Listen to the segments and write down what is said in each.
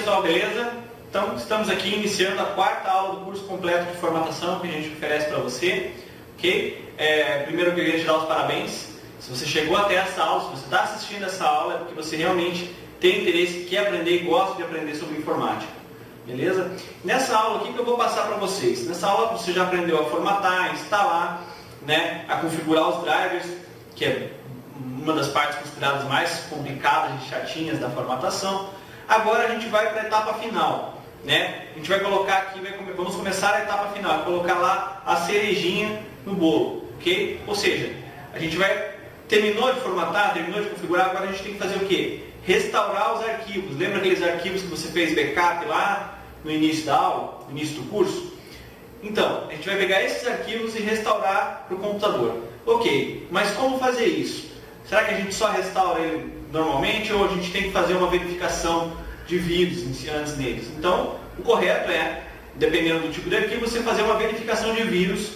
pessoal, beleza? Então, estamos aqui iniciando a quarta aula do curso completo de formatação que a gente oferece para você, ok? Primeiro eu queria te dar os parabéns. Se você chegou até essa aula, se você está assistindo essa aula, é porque você realmente tem interesse, quer aprender e gosta de aprender sobre informática, beleza? Nessa aula aqui que eu vou passar para vocês. Nessa aula você já aprendeu a formatar, a instalar, né, a configurar os drivers, que é uma das partes consideradas mais complicadas e chatinhas da formatação. Agora a gente vai para a etapa final, né? A gente vai colocar aqui, vamos começar a etapa final, colocar lá a cerejinha no bolo, ok? Ou seja, a gente terminou de formatar, terminou de configurar, agora a gente tem que fazer o quê? Restaurar os arquivos. Lembra aqueles arquivos que você fez backup lá no início da aula, no início do curso? Então, a gente vai pegar esses arquivos e restaurar para o computador. Ok, mas como fazer isso? Será que a gente só restaura ele normalmente ou a gente tem que fazer uma verificação de vírus antes neles? Então, o correto é, dependendo do tipo de arquivo, você fazer uma verificação de vírus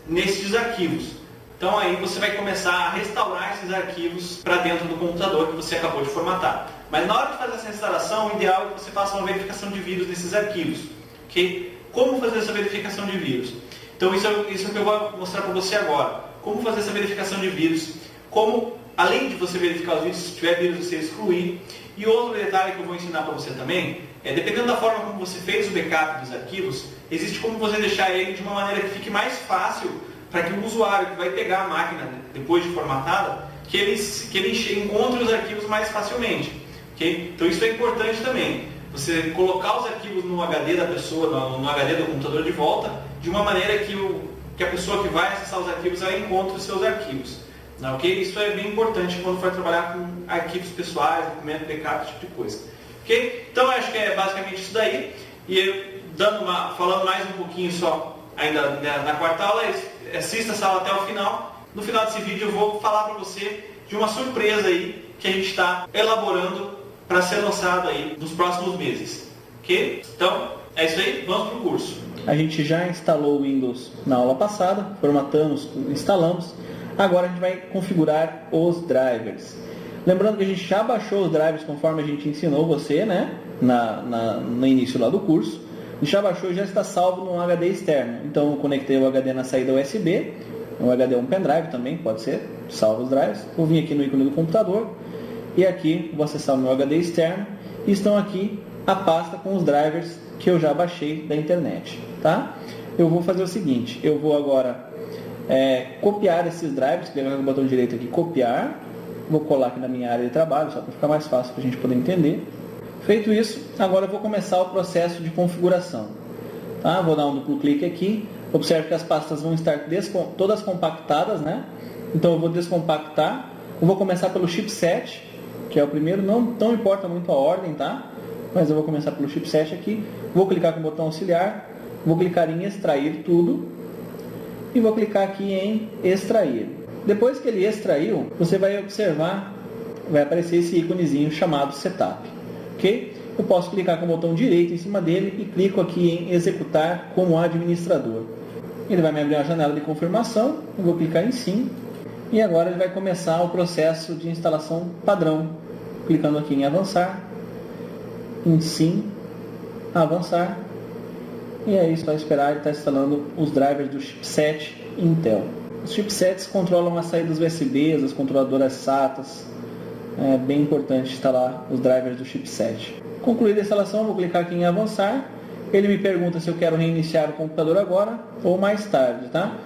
nesses arquivos. Então aí você vai começar a restaurar esses arquivos para dentro do computador que você acabou de formatar. Mas na hora de fazer essa restauração, o ideal é que você faça uma verificação de vírus nesses arquivos. Okay? Como fazer essa verificação de vírus? Então isso é o que eu vou mostrar para você agora. Como fazer essa verificação de vírus, como, além de você verificar os vírus, se tiver vírus você excluir. E outro detalhe que eu vou ensinar para você também, dependendo da forma como você fez o backup dos arquivos, existe como você deixar ele de uma maneira que fique mais fácil para que o usuário que vai pegar a máquina depois de formatada, que ele encontre os arquivos mais facilmente. Okay? Então isso é importante também. Você colocar os arquivos no HD da pessoa, no HD do computador de volta, de uma maneira que a pessoa que vai acessar os arquivos, ela encontre os seus arquivos. Não, okay? Isso é bem importante quando for trabalhar com arquivos pessoais, documento, backup, esse tipo de coisa. Okay? Então acho que é basicamente isso daí. E falando mais um pouquinho só ainda na quarta aula, assista essa aula até o final. No final desse vídeo eu vou falar para você de uma surpresa aí que a gente está elaborando para ser lançado aí nos próximos meses. Ok? Então, é isso aí, vamos para o curso. A gente já instalou o Windows na aula passada, formatamos, instalamos. Agora a gente vai configurar os drivers. Lembrando que a gente já baixou os drivers conforme a gente ensinou você, né? No início lá do curso. A gente já baixou e já está salvo no HD externo. Então eu conectei o HD na saída USB. O HD é um pendrive também, pode ser. Salvo os drives. Vou vir aqui no ícone do computador. E aqui vou acessar o meu HD externo. E estão aqui a pasta com os drivers que eu já baixei da internet. Tá? Eu vou fazer o seguinte. Eu vou agora copiar esses drivers. Clicar no botão direito aqui, copiar. Vou colar aqui na minha área de trabalho, só para ficar mais fácil para a gente poder entender. Feito isso, agora eu vou começar o processo de configuração. Tá? Vou dar um duplo clique aqui. Observe que as pastas vão estar todas compactadas, né? Então eu vou descompactar. Eu vou começar pelo chipset, que é o primeiro. Não importa muito a ordem, tá? Mas eu vou começar pelo chipset aqui. Vou clicar com o botão auxiliar. Vou clicar em extrair tudo. E vou clicar aqui em extrair. Depois que ele extraiu, você vai observar, vai aparecer esse íconezinho chamado setup. Okay? Eu posso clicar com o botão direito em cima dele e clico aqui em executar como administrador. Ele vai me abrir uma janela de confirmação, eu vou clicar em sim e agora ele vai começar o processo de instalação padrão. Clicando aqui em avançar, em sim, avançar e aí só esperar ele estar instalando os drivers do chipset Intel. Os chipsets controlam as saídas USB, as controladoras SATAs. É bem importante instalar os drivers do chipset. Concluída a instalação, vou clicar aqui em avançar. Ele me pergunta se eu quero reiniciar o computador agora ou mais tarde, tá?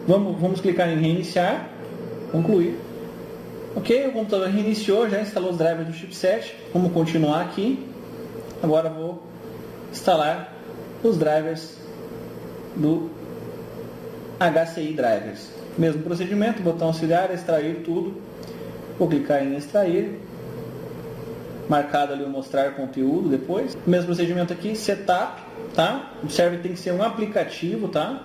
Vamos clicar em reiniciar. Concluir. Ok, o computador reiniciou, já instalou os drivers do chipset. Vamos continuar aqui. Agora vou instalar os drivers do HCI Drivers. Mesmo procedimento, botão auxiliar, extrair tudo. Vou clicar em extrair. Marcado ali o mostrar conteúdo depois. Mesmo procedimento aqui, setup, tá? Observe que tem que ser um aplicativo, tá?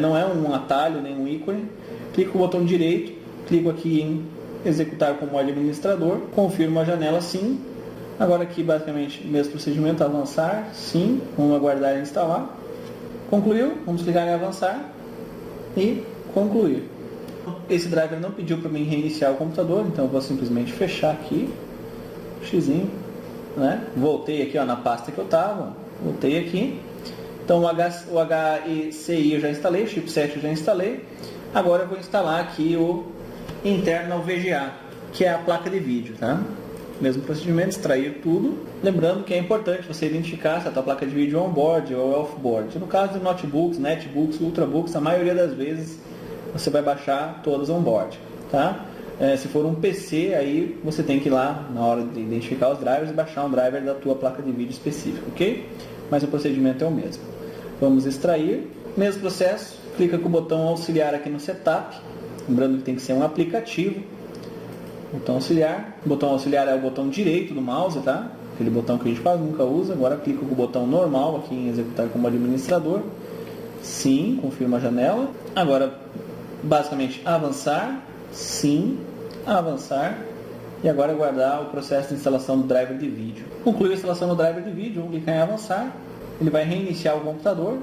Não é um atalho, nem um ícone. Clico com o botão direito, clico aqui em executar como administrador, confirmo a janela sim. Agora aqui basicamente mesmo procedimento, avançar, sim, vamos aguardar e instalar. Concluiu, vamos clicar em avançar e concluir. Esse driver não pediu para mim reiniciar o computador, então eu vou simplesmente fechar aqui, xizinho, né? Voltei aqui, ó, na pasta que eu estava, voltei aqui. Então o HCI eu já instalei, o chipset eu já instalei. Agora eu vou instalar aqui o Internal VGA, que é a placa de vídeo, tá? Mesmo procedimento, extrair tudo. Lembrando que é importante você identificar se a tua placa de vídeo é on-board ou off-board. No caso de notebooks, netbooks, ultrabooks, a maioria das vezes você vai baixar todas on-board, tá? Se for um PC, aí você tem que ir lá na hora de identificar os drivers e baixar um driver da tua placa de vídeo específica, ok? Mas o procedimento é o mesmo. Vamos extrair, mesmo processo, clica com o botão auxiliar aqui no setup, lembrando que tem que ser um aplicativo. Botão auxiliar. O botão auxiliar é o botão direito do mouse, tá? Aquele botão que a gente quase nunca usa. Agora clica com o botão normal aqui em executar como administrador. Sim, confirma a janela. Agora, basicamente, avançar. Sim, avançar. E agora guardar o processo de instalação do driver de vídeo. Concluiu a instalação do driver de vídeo, vamos clicar em avançar. Ele vai reiniciar o computador.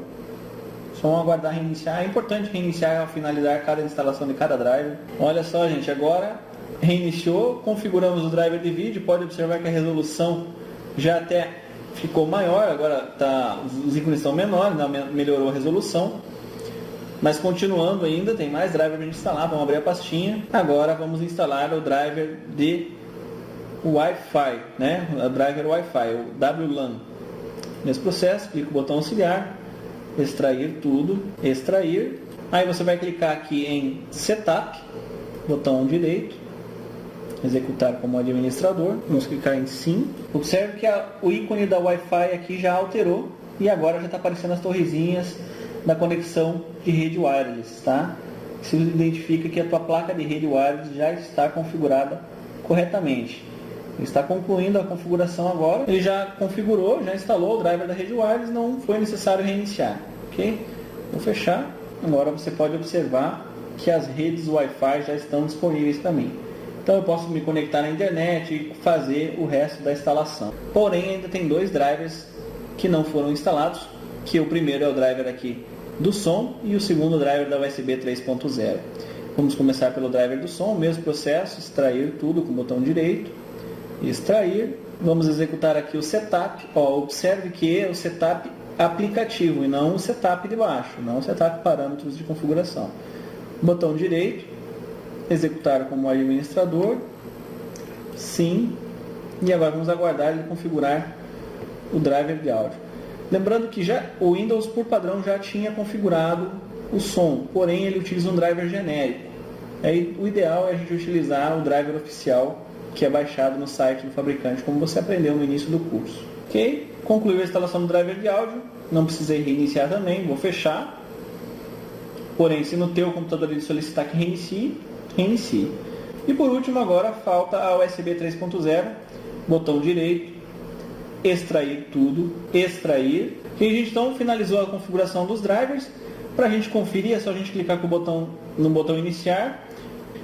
Só vamos aguardar reiniciar. É importante reiniciar ao finalizar cada instalação de cada driver. Olha só, gente, agora reiniciou, configuramos o driver de vídeo, pode observar que a resolução já até ficou maior, agora os ícones são menores, melhorou a resolução, mas continuando ainda, tem mais driver para instalar, vamos abrir a pastinha. Agora vamos instalar o driver de Wi-Fi, né? O driver Wi-Fi, o WLAN. Nesse processo, clica o botão auxiliar, extrair tudo, extrair, aí você vai clicar aqui em Setup, botão direito, executar como administrador, vamos clicar em sim. Observe que o ícone da Wi-Fi aqui já alterou e agora já está aparecendo as torrezinhas da conexão de rede wireless, tá? Isso identifica que a tua placa de rede wireless já está configurada corretamente. Ele está concluindo a configuração agora, ele já configurou, já instalou o driver da rede wireless, não foi necessário reiniciar, ok? Vou fechar, agora você pode observar que as redes Wi-Fi já estão disponíveis para mim. Então eu posso me conectar na internet e fazer o resto da instalação. Porém, ainda tem dois drivers que não foram instalados, que o primeiro é o driver aqui do som e o segundo driver da USB 3.0. Vamos começar pelo driver do som, mesmo processo, extrair tudo com o botão direito, extrair. Vamos executar aqui o setup. Observe que é o setup aplicativo e não o setup de baixo, não o setup parâmetros de configuração. Botão direito, executar como administrador, sim, e agora vamos aguardar ele configurar o driver de áudio. Lembrando que o Windows por padrão já tinha configurado o som, porém ele utiliza um driver genérico. Aí, o ideal é a gente utilizar o driver oficial que é baixado no site do fabricante, como você aprendeu no início do curso. Ok? Concluiu a instalação do driver de áudio, não precisei reiniciar também, vou fechar. Porém, se no teu computador ele solicitar que reinicie, reinicie. E por último agora falta a USB 3.0, botão direito, extrair tudo, extrair. E a gente então finalizou a configuração dos drivers. Para a gente conferir é só a gente clicar com o botão, no botão iniciar,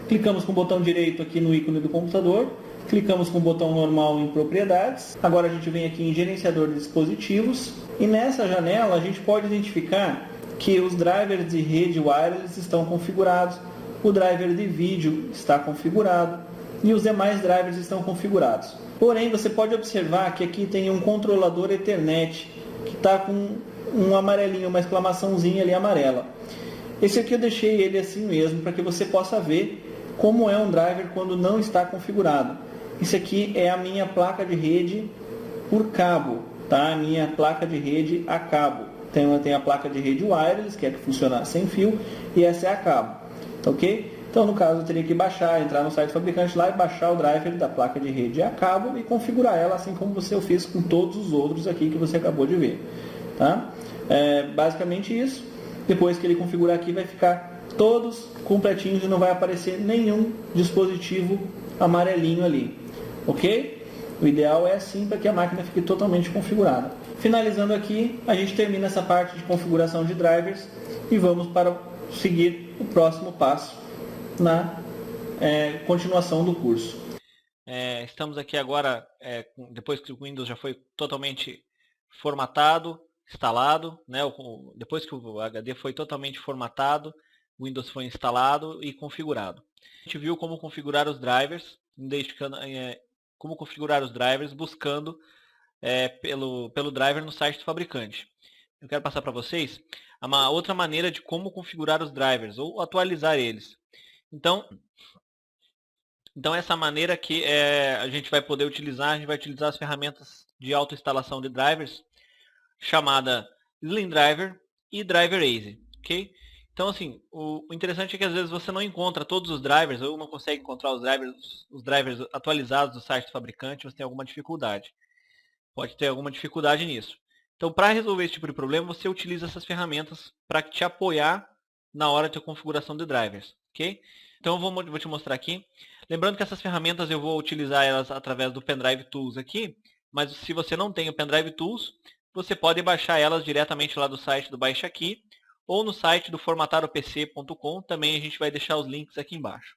clicamos com o botão direito aqui no ícone do computador, clicamos com o botão normal em propriedades. Agora a gente vem aqui em gerenciador de dispositivos e nessa janela a gente pode identificar que os drivers de rede wireless estão configurados, o driver de vídeo está configurado e os demais drivers estão configurados. Porém, você pode observar que aqui tem um controlador Ethernet que está com um amarelinho, uma exclamaçãozinha ali amarela. Esse aqui eu deixei ele assim mesmo para que você possa ver como é um driver quando não está configurado. Isso aqui é a minha placa de rede por cabo, tá? A minha placa de rede a cabo. Tem a placa de rede wireless, que é que funciona sem fio, e essa é a cabo, tá ok? Então, no caso, eu teria que baixar, entrar no site do fabricante lá e baixar o driver da placa de rede a cabo e configurar ela, assim como você fez com todos os outros aqui que você acabou de ver, tá? Basicamente isso. Depois que ele configurar aqui, vai ficar todos completinhos e não vai aparecer nenhum dispositivo amarelinho ali, ok? O ideal é assim para que a máquina fique totalmente configurada. Finalizando aqui, a gente termina essa parte de configuração de drivers e vamos para seguir o próximo passo na continuação do curso. Estamos aqui agora, depois que o Windows já foi totalmente formatado, instalado, né? Depois que o HD foi totalmente formatado, o Windows foi instalado e configurado. A gente viu como configurar os drivers, buscando pelo driver no site do fabricante. Eu quero passar para vocês uma outra maneira de como configurar os drivers ou atualizar eles. Então essa maneira que a gente vai poder utilizar, a gente vai utilizar as ferramentas de autoinstalação de drivers, chamada Slim Driver e Driver Easy, ok? Então assim, o interessante é que às vezes você não encontra todos os drivers, ou não consegue encontrar os drivers atualizados do site do fabricante, você tem alguma dificuldade. Pode ter alguma dificuldade nisso. Então, para resolver esse tipo de problema, você utiliza essas ferramentas para te apoiar na hora de configuração de drivers, ok? Então, eu vou te mostrar aqui. Lembrando que essas ferramentas eu vou utilizar elas através do Pendrive Tools aqui, mas se você não tem o Pendrive Tools, você pode baixar elas diretamente lá do site do Baixa Aqui, ou no site do formatadopc.com, também a gente vai deixar os links aqui embaixo,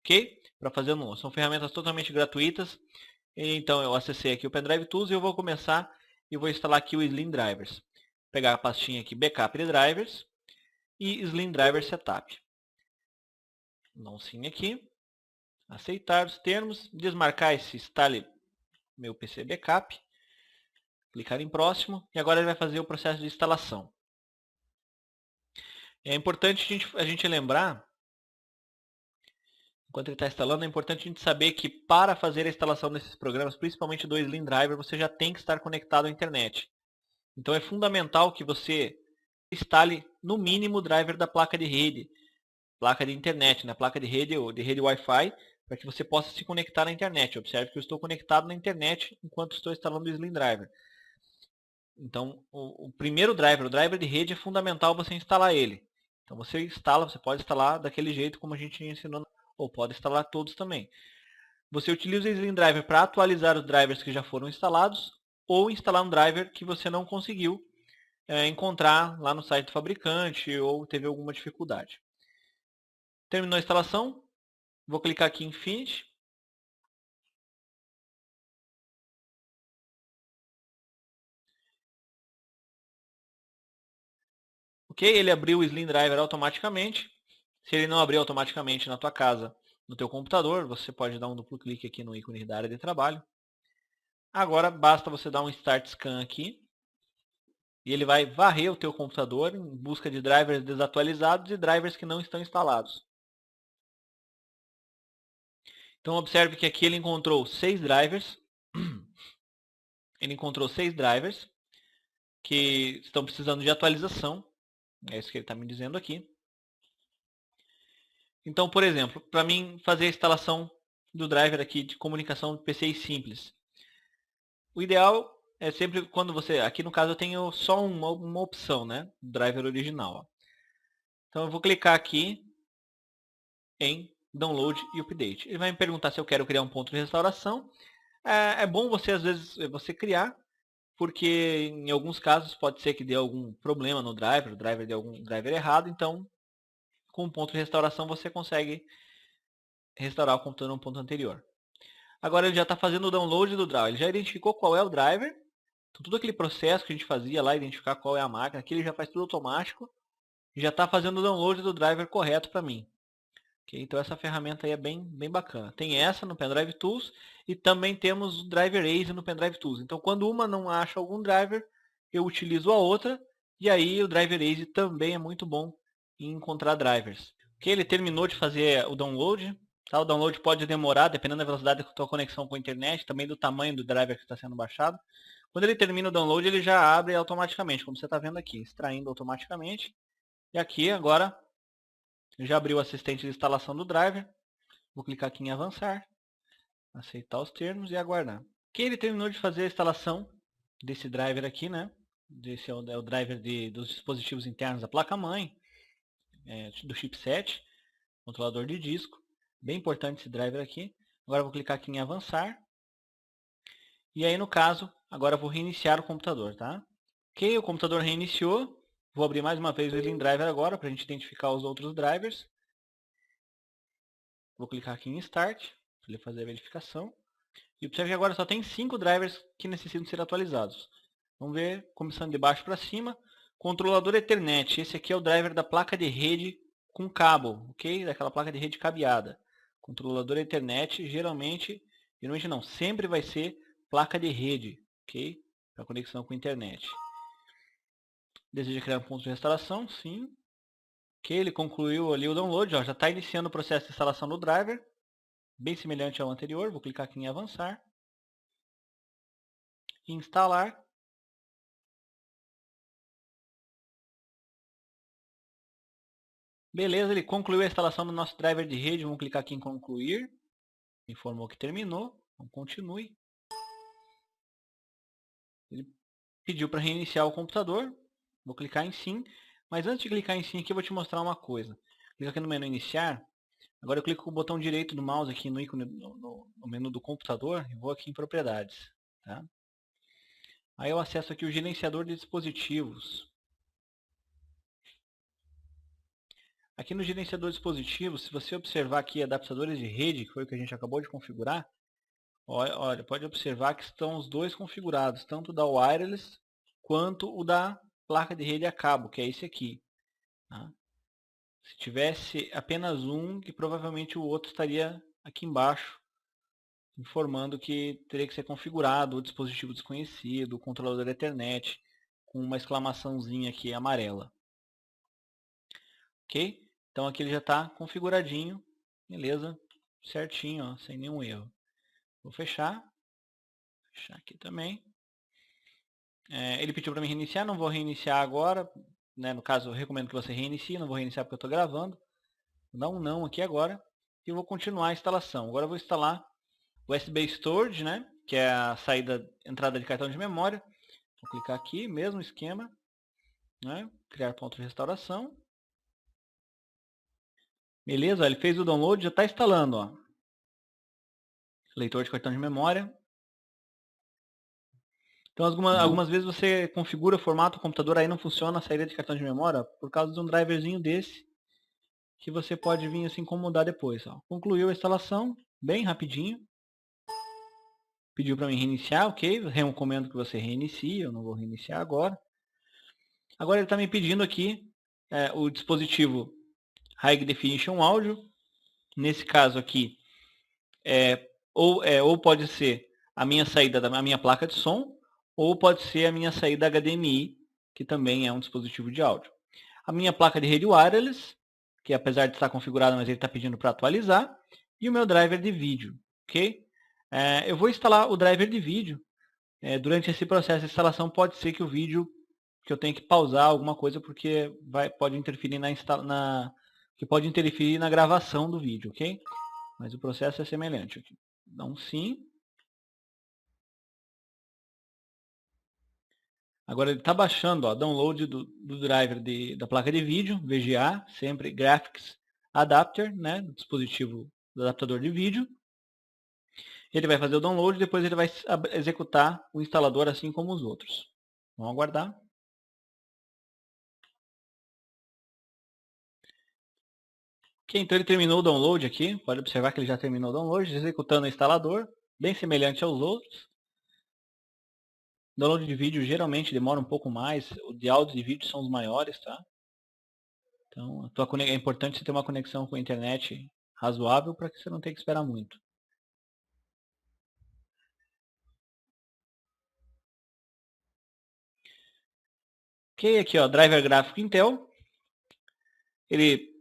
ok? Para fazer no uso. São ferramentas totalmente gratuitas. Então eu acessei aqui o Pendrive Tools e eu vou começar e vou instalar aqui o Slim Drivers. Vou pegar a pastinha aqui, Backup de Drivers e Slim Driver Setup. Dá um sim aqui. Aceitar os termos, desmarcar esse instale meu PC Backup. Clicar em próximo e agora ele vai fazer o processo de instalação. É importante a gente lembrar, enquanto ele está instalando, é importante a gente saber que para fazer a instalação desses programas, principalmente do Slim Driver, você já tem que estar conectado à internet. Então é fundamental que você instale no mínimo o driver da placa de rede, placa de internet, né? Placa de rede ou de rede Wi-Fi, para que você possa se conectar na internet. Observe que eu estou conectado na internet enquanto estou instalando o Slim Driver. Então o primeiro driver, o driver de rede, é fundamental você instalar ele. Então você pode instalar daquele jeito como a gente ensinou, ou pode instalar todos também. Você utiliza o Slim Driver para atualizar os drivers que já foram instalados, ou instalar um driver que você não conseguiu encontrar lá no site do fabricante, ou teve alguma dificuldade. Terminou a instalação, vou clicar aqui em Finish. Ok, ele abriu o Slim Driver automaticamente. Se ele não abrir automaticamente na tua casa, no teu computador, você pode dar um duplo clique aqui no ícone da área de trabalho. Agora basta você dar um Start Scan aqui. E ele vai varrer o teu computador em busca de drivers desatualizados e drivers que não estão instalados. Então observe que aqui ele encontrou 6 drivers. Ele encontrou 6 drivers que estão precisando de atualização. É isso que ele está me dizendo aqui. Então, por exemplo, para mim fazer a instalação do driver aqui de comunicação de PCI simples, o ideal é sempre quando você... Aqui no caso eu tenho só uma opção, né? Driver original. Ó. Então eu vou clicar aqui em Download e Update. Ele vai me perguntar se eu quero criar um ponto de restauração. É bom você, às vezes, você criar, porque em alguns casos pode ser que dê algum problema no driver, o driver dê algum driver errado, então com um ponto de restauração você consegue restaurar o computador no ponto anterior. Agora ele já está fazendo o download do driver, ele já identificou qual é o driver, então tudo aquele processo que a gente fazia lá, identificar qual é a máquina, aqui ele já faz tudo automático, e já está fazendo o download do driver correto para mim. Okay? Então essa ferramenta aí é bem bacana. Tem essa no Pendrive Tools e também temos o Driver Easy no Pendrive Tools. Então quando uma não acha algum driver, eu utilizo a outra, e aí o Driver Easy também é muito bom em encontrar drivers. Okay? Ele terminou de fazer o download. Tá? O download pode demorar, dependendo da velocidade da tua conexão com a internet, também do tamanho do driver que está sendo baixado. Quando ele termina o download, ele já abre automaticamente, como você está vendo aqui, extraindo automaticamente. E aqui agora já abriu o assistente de instalação do driver. Vou clicar aqui em avançar, aceitar os termos e aguardar. Que ele terminou de fazer a instalação desse driver aqui, né? Esse é o driver dos dispositivos internos da placa-mãe, do chipset, controlador de disco. Bem importante esse driver aqui. Agora vou clicar aqui em avançar. E aí no caso, agora eu vou reiniciar o computador, tá? Ok, o computador reiniciou. Vou abrir mais uma vez o Slim Driver agora, para a gente identificar os outros drivers. Vou clicar aqui em Start, para ele fazer a verificação. E observe que agora só tem 5 drivers que necessitam ser atualizados. Vamos ver, começando de baixo para cima. Controlador Ethernet, esse aqui é o driver da placa de rede com cabo, ok? Daquela placa de rede cabeada. Controlador Ethernet, geralmente não, sempre vai ser placa de rede, ok? Para conexão com a internet. Deseja criar um ponto de restauração? Sim. Ok, ele concluiu ali o download, ó, já está iniciando o processo de instalação do driver, bem semelhante ao anterior. Vou clicar aqui em avançar. Instalar. Beleza, ele concluiu a instalação do nosso driver de rede. Vamos clicar aqui em concluir. Informou que terminou. Então, continue. Ele pediu para reiniciar o computador. Vou clicar em sim. Mas antes de clicar em sim aqui, eu vou te mostrar uma coisa. Clica aqui no menu iniciar. Agora eu clico com o botão direito do mouse aqui no ícone no menu do computador e vou aqui em propriedades. Tá? Aí eu acesso aqui o gerenciador de dispositivos. Aqui no gerenciador de dispositivos, se você observar aqui adaptadores de rede, que foi o que a gente acabou de configurar, olha, pode observar que estão os dois configurados, tanto o da wireless quanto o da placa de rede a cabo, que é esse aqui. Tá? Se tivesse apenas um, que provavelmente o outro estaria aqui embaixo, informando que teria que ser configurado o dispositivo desconhecido, o controlador Ethernet, com uma exclamaçãozinha aqui amarela. Ok? Então aqui ele já está configuradinho, beleza, certinho, ó, sem nenhum erro. Vou fechar aqui também. Ele pediu para me reiniciar, não vou reiniciar agora, né? No caso eu recomendo que você reinicie, não vou reiniciar porque eu estou gravando. Vou dar um não aqui agora e vou continuar a instalação. Agora eu vou instalar o USB Storage, né? Que é a entrada de cartão de memória. Vou clicar aqui, mesmo esquema, né? Criar ponto de restauração. Beleza, ele fez o download, já está instalando, ó. Leitor de cartão de memória. Então algumas vezes você configura o formato do computador, aí não funciona a saída de cartão de memória por causa de um driverzinho desse que você pode vir assim incomodar depois. Ó. Concluiu a instalação, bem rapidinho. Pediu para mim reiniciar, ok. Eu recomendo que você reinicie, eu não vou reiniciar agora. Agora ele está me pedindo aqui o dispositivo High Definition Audio. Nesse caso aqui, ou pode ser a minha saída da minha placa de som, ou pode ser a minha saída HDMI, que também é um dispositivo de áudio. A minha placa de rede wireless, que apesar de estar configurada, mas ele está pedindo para atualizar, e o meu driver de vídeo, ok? Eu vou instalar o driver de vídeo. Durante esse processo de instalação pode ser que o vídeo, que eu tenha que pausar alguma coisa, porque pode interferir pode interferir na gravação do vídeo, ok? Mas o processo é semelhante. Aqui. Dá um sim. Agora ele está baixando, ó, download do driver da placa de vídeo, VGA, sempre Graphics Adapter, né, do dispositivo do adaptador de vídeo. Ele vai fazer o download e depois ele vai executar o instalador assim como os outros. Vamos aguardar. Ok, então ele terminou o download aqui. Pode observar que ele já terminou o download, executando o instalador, bem semelhante aos outros. O download de vídeo geralmente demora um pouco mais, o de áudio de vídeo são os maiores, tá? Então é importante você ter uma conexão com a internet razoável para que você não tenha que esperar muito. Ok, aqui ó, driver gráfico Intel. Ele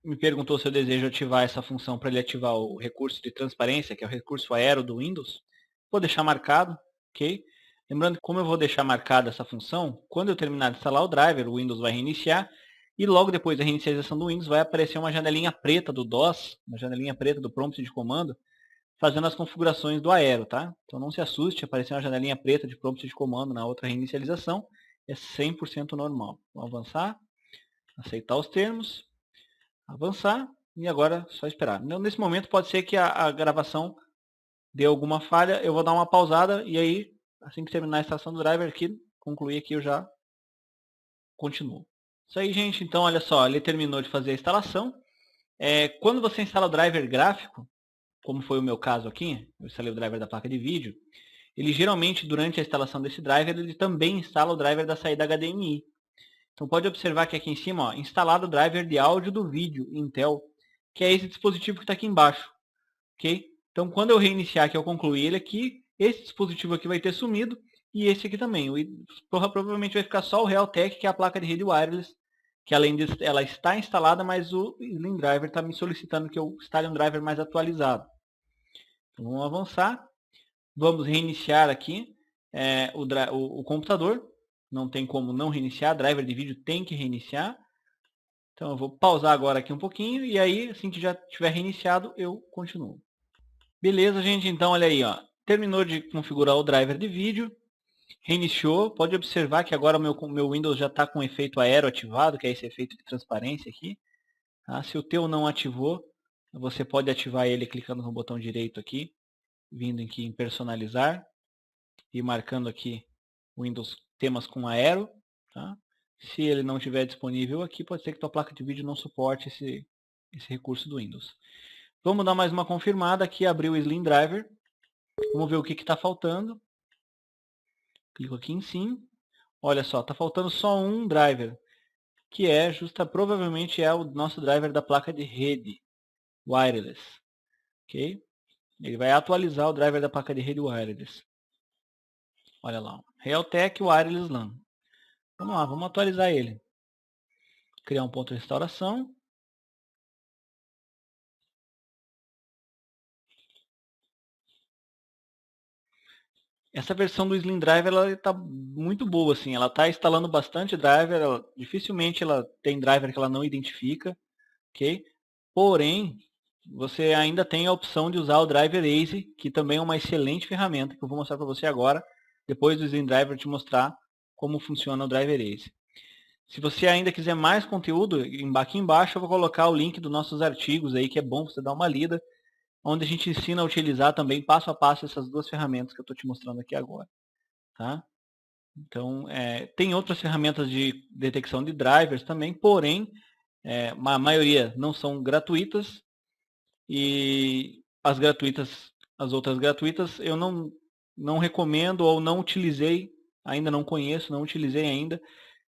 me perguntou se eu desejo ativar essa função para ele ativar o recurso de transparência, que é o recurso aero do Windows. Vou deixar marcado, ok? Lembrando que como eu vou deixar marcada essa função, quando eu terminar de instalar o driver, o Windows vai reiniciar e logo depois da reinicialização do Windows vai aparecer uma janelinha preta do DOS, uma janelinha preta do prompt de comando, fazendo as configurações do Aero, tá? Então não se assuste, aparecer uma janelinha preta de prompt de comando na outra reinicialização, é 100% normal. Vamos avançar, aceitar os termos, avançar e agora só esperar. Nesse momento pode ser que a gravação dê alguma falha, eu vou dar uma pausada e aí assim que terminar a instalação do driver aqui, concluir aqui, eu já continuo. Isso aí, gente. Então, olha só, ele terminou de fazer a instalação. Quando você instala o driver gráfico, como foi o meu caso aqui, eu instalei o driver da placa de vídeo, ele geralmente, durante a instalação desse driver, ele também instala o driver da saída HDMI. Então, pode observar que aqui em cima, ó, instalado o driver de áudio do vídeo Intel, que é esse dispositivo que está aqui embaixo. Ok? Então, quando eu reiniciar, que eu concluir ele aqui, esse dispositivo aqui vai ter sumido e esse aqui também. Provavelmente vai ficar só o Realtek, que é a placa de rede wireless, que além disso ela está instalada, mas o Slim Driver está me solicitando que eu instale um driver mais atualizado. Então, vamos avançar. Vamos reiniciar aqui o computador. Não tem como não reiniciar. Driver de vídeo tem que reiniciar. Então eu vou pausar agora aqui um pouquinho. E aí, assim que já tiver reiniciado, eu continuo. Beleza, gente. Então, olha aí, ó. Terminou de configurar o driver de vídeo. Reiniciou. Pode observar que agora o meu Windows já está com o efeito aero ativado, que é esse efeito de transparência aqui. Tá? Se o teu não ativou, você pode ativar ele clicando no botão direito aqui, vindo aqui em personalizar e marcando aqui Windows temas com aero. Tá? Se ele não estiver disponível aqui, pode ser que tua placa de vídeo não suporte esse recurso do Windows. Vamos dar mais uma confirmada aqui, abrir o Slim Driver. Vamos ver o que está faltando. Clico aqui em sim. Olha só, está faltando só um driver, que provavelmente é o nosso driver da placa de rede wireless. Ok? Ele vai atualizar o driver da placa de rede wireless. Olha lá, Realtek Wireless LAN. Vamos lá, vamos atualizar ele. Criar um ponto de restauração. Essa versão do Slim Driver ela está muito boa, assim. Ela está instalando bastante driver. Dificilmente ela tem driver que ela não identifica, ok? Porém, você ainda tem a opção de usar o Driver Easy, que também é uma excelente ferramenta que eu vou mostrar para você agora, depois do Slim Driver te mostrar como funciona o Driver Easy. Se você ainda quiser mais conteúdo, aqui embaixo eu vou colocar o link dos nossos artigos aí, que é bom você dar uma lida, onde a gente ensina a utilizar também passo a passo essas duas ferramentas que eu estou te mostrando aqui agora. Tá? Então, tem outras ferramentas de detecção de drivers também, porém, a maioria não são gratuitas, e as outras gratuitas eu não recomendo ou não utilizei, ainda não conheço, não utilizei ainda,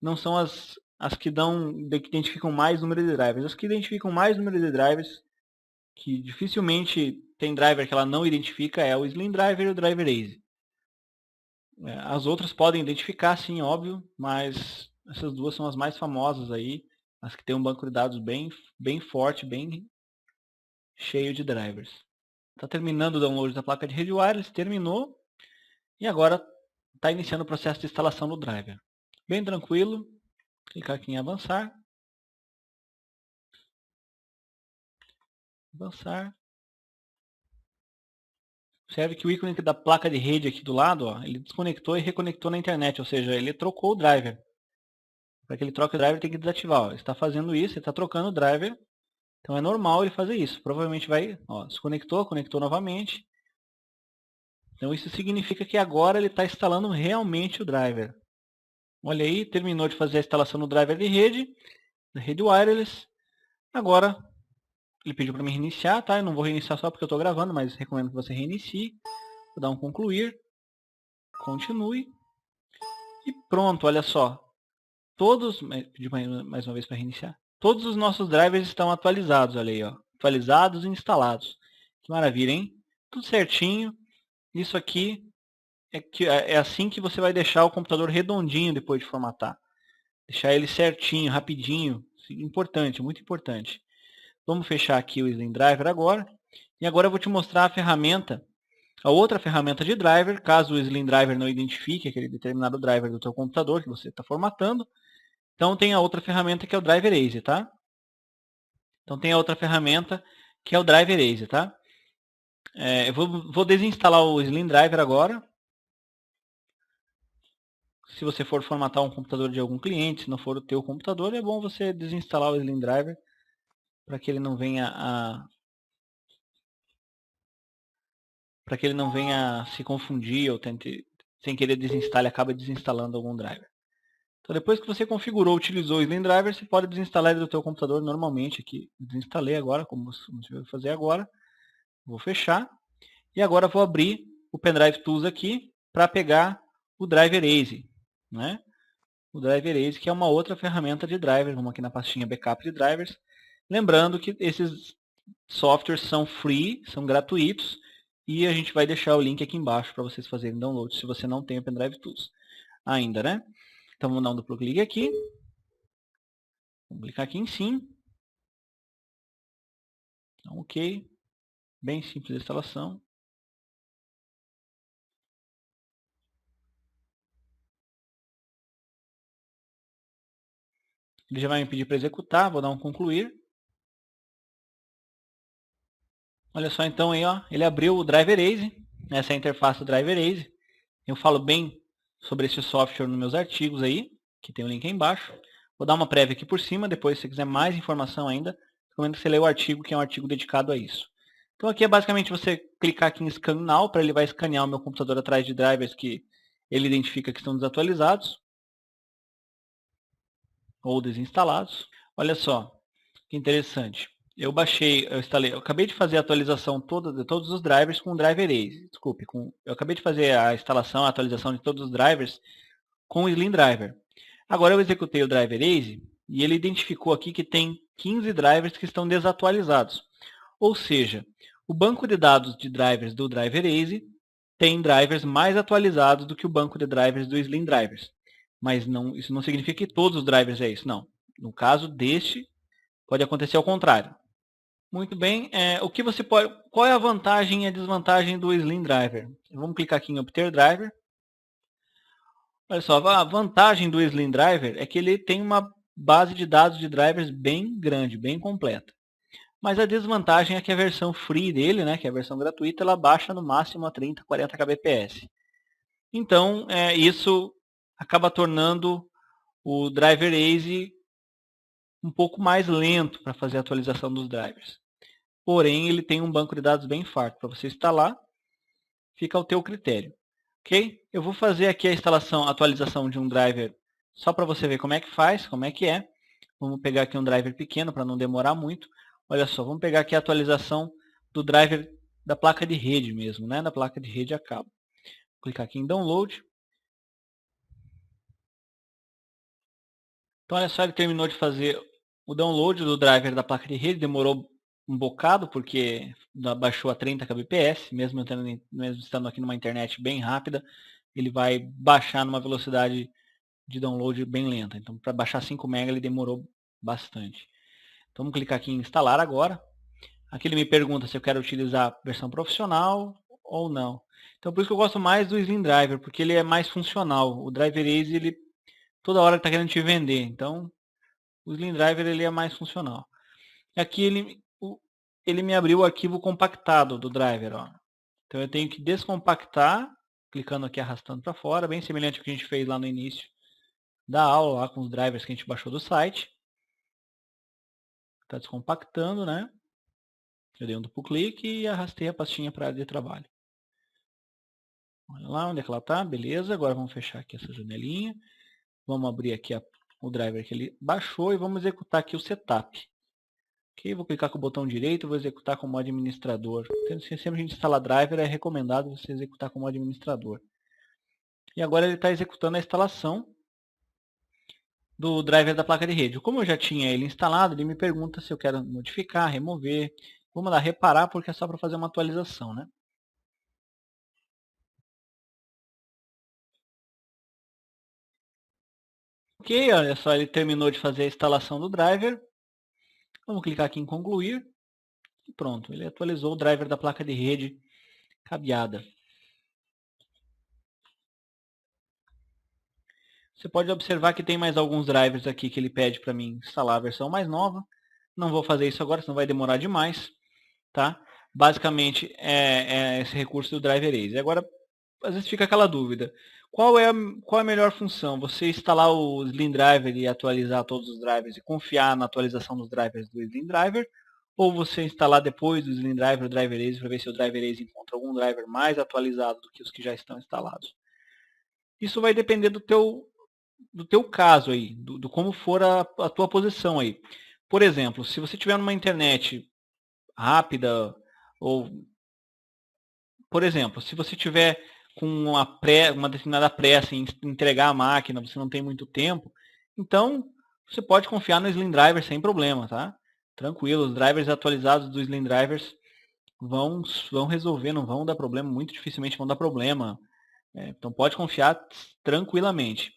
não são as que identificam mais número de drivers. As que identificam mais número de drivers, que dificilmente tem driver que ela não identifica, é o Slim Driver e o Driver Easy. As outras podem identificar, sim, óbvio, mas essas duas são as mais famosas aí, as que têm um banco de dados bem forte, bem cheio de drivers. Está terminando o download da placa de rede wireless, terminou, e agora está iniciando o processo de instalação do driver. Bem tranquilo, clicar aqui em avançar. Avançar. Observe que o ícone da placa de rede aqui do lado, ó, ele desconectou e reconectou na internet, ou seja, ele trocou o driver. Para que ele troque o driver, tem que desativar. Ó. Ele está fazendo isso, ele está trocando o driver. Então é normal ele fazer isso. Provavelmente vai, desconectou, conectou novamente. Então isso significa que agora ele está instalando realmente o driver. Olha aí, terminou de fazer a instalação do driver de rede, da rede wireless. Agora ele pediu para me reiniciar, tá? Eu não vou reiniciar só porque eu estou gravando, mas recomendo que você reinicie. Vou dar um concluir. Continue. E pronto, olha só. Pedi mais uma vez para reiniciar. Todos os nossos drivers estão atualizados, olha aí, ó. Atualizados e instalados. Que maravilha, hein? Tudo certinho. Isso aqui é assim que você vai deixar o computador redondinho depois de formatar. Deixar ele certinho, rapidinho. Importante, muito importante. Vamos fechar aqui o Slim Driver agora. E agora eu vou te mostrar a outra ferramenta de driver, caso o Slim Driver não identifique aquele determinado driver do teu computador que você está formatando. Então tem a outra ferramenta que é o Driver Easy, tá? Então tem a outra ferramenta que é o Driver Easy, tá? Eu vou desinstalar o Slim Driver agora. Se você for formatar um computador de algum cliente, se não for o teu computador, é bom você desinstalar o Slim Driver para que ele não venha se confundir ou sem querer desinstalar, ele acaba desinstalando algum driver. Então depois que você configurou, utilizou o Slim Driver, você pode desinstalar ele do teu computador normalmente aqui. Desinstalei agora, como você vai fazer agora. Vou fechar. E agora vou abrir o Pendrive Tools aqui para pegar o Driver Easy, né? O Driver Easy, que é uma outra ferramenta de driver. Vamos aqui na pastinha Backup de Drivers. Lembrando que esses softwares são free, são gratuitos. E a gente vai deixar o link aqui embaixo para vocês fazerem download se você não tem o Pendrive Tools ainda, né? Então vamos dar um duplo clique aqui. Vamos clicar aqui em sim. Então, ok. Bem simples a instalação. Ele já vai me pedir para executar, vou dar um concluir. Olha só então aí, ó, ele abriu o Driver Easy, essa é a interface do Driver Easy. Eu falo bem sobre esse software nos meus artigos aí, que tem o link aí embaixo. Vou dar uma prévia aqui por cima, depois se você quiser mais informação ainda, recomendo que você leia o artigo, que é um artigo dedicado a isso. Então aqui é basicamente você clicar aqui em Scan Now, para ele vai escanear o meu computador atrás de drivers que ele identifica que estão desatualizados ou desinstalados. Olha só, que interessante. Eu acabei de fazer a atualização de todos os drivers com o Driver Easy. Desculpe, eu acabei de fazer a atualização de todos os drivers com o Slim Driver. Agora eu executei o Driver Easy e ele identificou aqui que tem 15 drivers que estão desatualizados. Ou seja, o banco de dados de drivers do Driver Easy tem drivers mais atualizados do que o banco de drivers do Slim Drivers. Mas isso não significa que todos os drivers é isso, não. No caso deste, pode acontecer ao contrário. Muito bem, qual é a vantagem e a desvantagem do Slim Driver? Vamos clicar aqui em obter driver. Olha só, a vantagem do Slim Driver é que ele tem uma base de dados de drivers bem grande, bem completa. Mas a desvantagem é que a versão free dele, né, que é a versão gratuita, ela baixa no máximo a 30, 40 kbps. Então, isso acaba tornando o Driver Easy um pouco mais lento para fazer a atualização dos drivers. Porém, ele tem um banco de dados bem farto. Para você instalar, fica ao teu critério. Ok? Eu vou fazer aqui a atualização de um driver só para você ver como é que faz, como é que é. Vamos pegar aqui um driver pequeno para não demorar muito. Olha só, vamos pegar aqui a atualização do driver da placa de rede mesmo, né? Da placa de rede a cabo. Vou clicar aqui em download. Então, olha só, ele terminou de fazer o download do driver da placa de rede. Demorou um bocado, porque baixou a 30 kbps, mesmo estando aqui numa internet bem rápida, ele vai baixar numa velocidade de download bem lenta. Então, para baixar 5 MB, ele demorou bastante. Então, vamos clicar aqui em instalar agora. Aqui ele me pergunta se eu quero utilizar a versão profissional ou não. Então, por isso que eu gosto mais do Slim Driver, porque ele é mais funcional. O Driver Easy, ele toda hora está querendo te vender. Então, o Slim Driver ele é mais funcional. Aqui ele me abriu o arquivo compactado do driver. Ó. Então eu tenho que descompactar, clicando aqui arrastando para fora, bem semelhante ao que a gente fez lá no início da aula, lá com os drivers que a gente baixou do site. Está descompactando, né? Eu dei um duplo clique e arrastei a pastinha para a área de trabalho. Olha lá onde é que ela está, beleza. Agora vamos fechar aqui essa janelinha. Vamos abrir aqui o driver que ele baixou e vamos executar aqui o setup. Ok, vou clicar com o botão direito, vou executar como administrador. Sempre a gente instala driver, é recomendado você executar como administrador. E agora ele está executando a instalação do driver da placa de rede. Como eu já tinha ele instalado, ele me pergunta se eu quero modificar, remover. Vamos lá, reparar, porque é só para fazer uma atualização, né? Ok, olha só, ele terminou de fazer a instalação do driver. Vamos clicar aqui em concluir. E pronto, ele atualizou o driver da placa de rede cabeada. Você pode observar que tem mais alguns drivers aqui que ele pede para mim instalar a versão mais nova. Não vou fazer isso agora, senão vai demorar demais. Tá? Basicamente é esse recurso do Driver Easy. Agora, às vezes fica aquela dúvida. Qual é a melhor função? Você instalar o Slim Driver e atualizar todos os drivers e confiar na atualização dos drivers do Slim Driver? Ou você instalar depois do Slim Driver o Driver Easy para ver se o Driver Easy encontra algum driver mais atualizado do que os que já estão instalados? Isso vai depender do teu caso aí, do como for a tua posição aí. Por exemplo, se você tiver numa internet rápida, ou, por exemplo, se você tiver com uma determinada pressa em entregar a máquina, você não tem muito tempo, então você pode confiar no Slim Driver sem problema, tá? Tranquilo, os drivers atualizados do Slim Drivers vão resolver, não vão dar problema, muito dificilmente vão dar problema. Então pode confiar tranquilamente.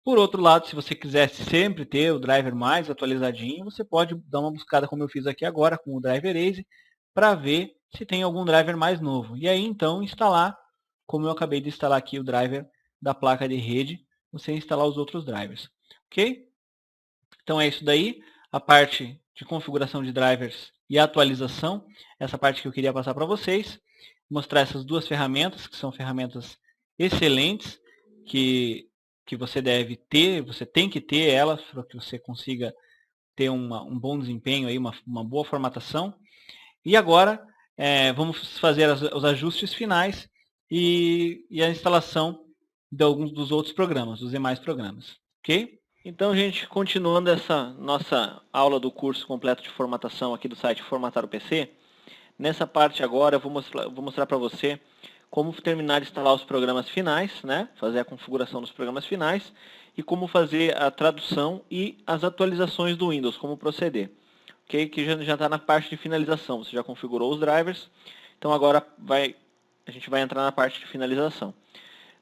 Por outro lado, se você quiser sempre ter o driver mais atualizadinho, você pode dar uma buscada como eu fiz aqui agora com o Driver Easy para ver se tem algum driver mais novo. E aí então instalar, como eu acabei de instalar aqui o driver da placa de rede, você instalar os outros drivers. Ok? Então é isso daí, a parte de configuração de drivers e atualização, essa parte que eu queria passar para vocês, mostrar essas duas ferramentas, que são ferramentas excelentes, que você deve ter, você tem que ter elas para que você consiga ter um bom desempenho, aí, uma boa formatação. E agora vamos fazer os ajustes finais e a instalação de alguns dos outros programas, dos demais programas. Ok? Então, gente, continuando essa nossa aula do curso completo de formatação aqui do site Formatar o PC, nessa parte agora eu vou mostrar para você como terminar de instalar os programas finais, né? Fazer a configuração dos programas finais e como fazer a tradução e as atualizações do Windows, como proceder. Ok? Que já está na parte de finalização, você já configurou os drivers, então agora a gente vai entrar na parte de finalização.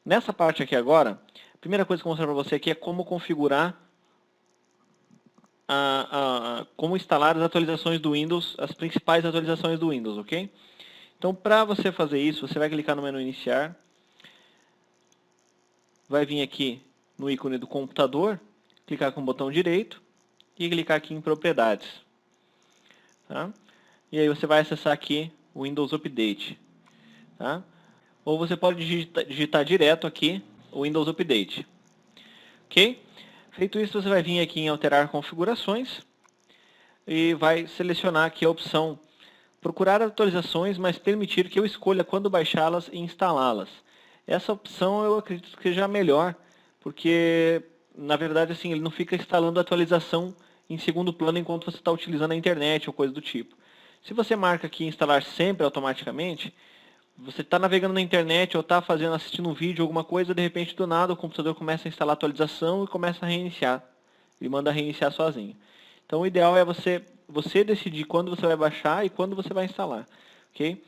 Nessa parte aqui agora, a primeira coisa que eu vou mostrar para você aqui é como configurar, como instalar as atualizações do Windows, as principais atualizações do Windows, ok? Então, para você fazer isso, você vai clicar no menu Iniciar, vai vir aqui no ícone do computador, clicar com o botão direito e clicar aqui em Propriedades. Tá? E aí você vai acessar aqui o Windows Update. Tá? Ou você pode digitar direto aqui o Windows Update. Ok? Feito isso, você vai vir aqui em Alterar Configurações e vai selecionar aqui a opção Procurar atualizações, mas permitir que eu escolha quando baixá-las e instalá-las. Essa opção eu acredito que seja melhor, porque na verdade assim, ele não fica instalando a atualização em segundo plano enquanto você está utilizando a internet ou coisa do tipo. Se você marca aqui instalar sempre automaticamente, você está navegando na internet ou está assistindo um vídeo, alguma coisa, de repente do nada o computador começa a instalar a atualização e começa a reiniciar. Ele manda reiniciar sozinho. Então o ideal é você decidir quando você vai baixar e quando você vai instalar. Okay?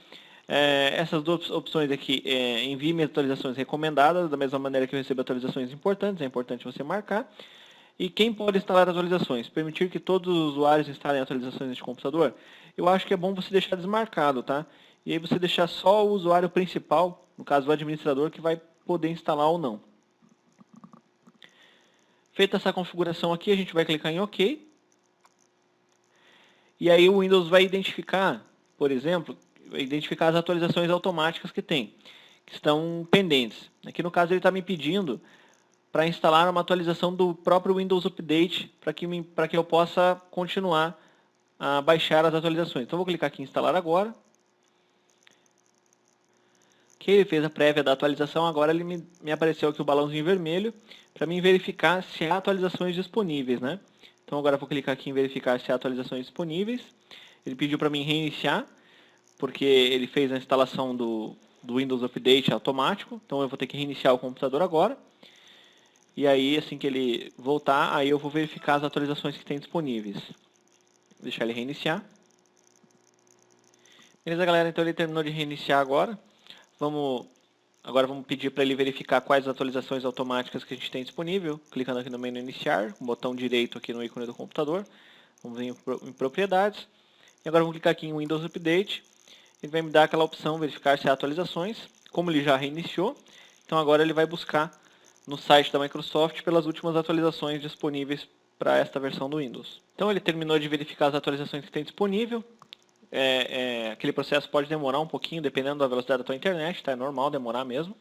Essas duas opções aqui, envie-me atualizações recomendadas, da mesma maneira que eu recebo atualizações importantes, é importante você marcar. E quem pode instalar atualizações? Permitir que todos os usuários instalem atualizações neste computador? Eu acho que é bom você deixar desmarcado, tá? E aí você deixar só o usuário principal, no caso o administrador, que vai poder instalar ou não. Feita essa configuração aqui, a gente vai clicar em OK. E aí o Windows vai identificar, por exemplo, as atualizações automáticas que tem, que estão pendentes. Aqui no caso ele está me pedindo para instalar uma atualização do próprio Windows Update para que eu possa continuar a baixar as atualizações. Então vou clicar aqui em instalar agora. Que ele fez a prévia da atualização, agora ele me apareceu aqui o balãozinho vermelho para mim verificar se há atualizações disponíveis, né? Então agora eu vou clicar aqui em verificar se há atualizações disponíveis. Ele pediu para mim reiniciar, porque ele fez a instalação do Windows Update automático. Então eu vou ter que reiniciar o computador agora. E aí assim que ele voltar, aí eu vou verificar as atualizações que tem disponíveis. Vou deixar ele reiniciar. Beleza, galera? Então ele terminou de reiniciar agora. Agora vamos pedir para ele verificar quais atualizações automáticas que a gente tem disponível, clicando aqui no menu Iniciar, com o botão direito aqui no ícone do computador. Vamos vir em Propriedades. E agora vamos clicar aqui em Windows Update. Ele vai me dar aquela opção, verificar se há atualizações. Como ele já reiniciou, então agora ele vai buscar no site da Microsoft pelas últimas atualizações disponíveis para esta versão do Windows. Então ele terminou de verificar as atualizações que tem disponível. Aquele processo pode demorar um pouquinho, dependendo da velocidade da tua internet, tá? É normal demorar mesmo.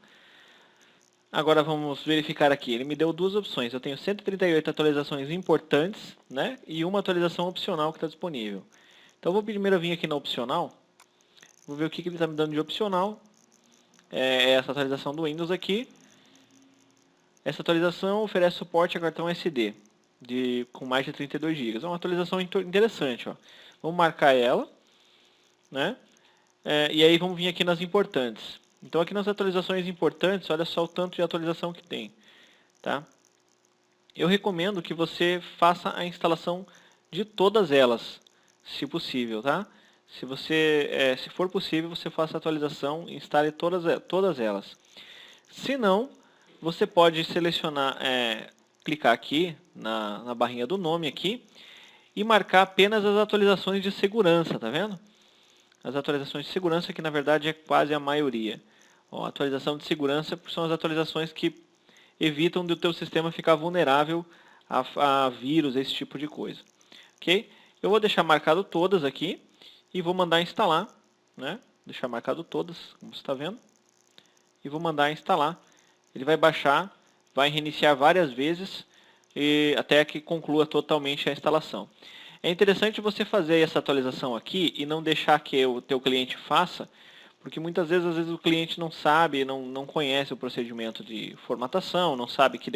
Agora vamos verificar aqui. Ele me deu duas opções. Eu tenho 138 atualizações importantes, né? E uma atualização opcional que está disponível. Então eu vou primeiro vir aqui na opcional. Vou ver o que ele está me dando de opcional. Essa atualização do Windows aqui. Essa atualização oferece suporte a cartão SD com mais de 32 GB. É uma atualização interessante, ó. Vamos marcar ela. Né? E aí vamos vir aqui nas importantes. Então aqui nas atualizações importantes, olha só o tanto de atualização que tem. Tá? Eu recomendo que você faça a instalação de todas elas, se possível. Tá? se for possível, você faça a atualização e instale todas elas. Se não, você pode selecionar, clicar aqui na barrinha do nome aqui e marcar apenas as atualizações de segurança, tá vendo? As atualizações de segurança, que na verdade é quase a maioria. Ó, atualização de segurança são as atualizações que evitam do teu sistema ficar vulnerável a vírus, esse tipo de coisa. Ok? Eu vou deixar marcado todas aqui e vou mandar instalar, né? Deixar marcado todas, como você está vendo. E vou mandar instalar. Ele vai baixar, vai reiniciar várias vezes até que conclua totalmente a instalação. É interessante você fazer essa atualização aqui e não deixar que o teu cliente faça, porque muitas vezes, às vezes o cliente não sabe, não conhece o procedimento de formatação, não sabe que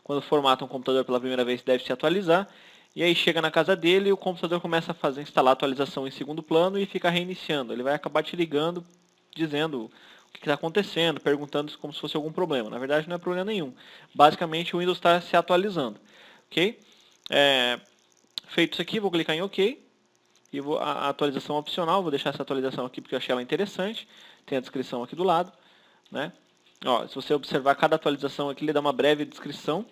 quando formata um computador pela primeira vez deve se atualizar, e aí chega na casa dele e o computador começa a instalar a atualização em segundo plano e fica reiniciando. Ele vai acabar te ligando, dizendo o que está acontecendo, perguntando como se fosse algum problema. Na verdade não é problema nenhum. Basicamente o Windows está se atualizando. Ok? Feito isso aqui, vou clicar em OK. E a atualização opcional, vou deixar essa atualização aqui porque eu achei ela interessante. Tem a descrição aqui do lado, né? Ó, se você observar cada atualização aqui, ele dá uma breve descrição.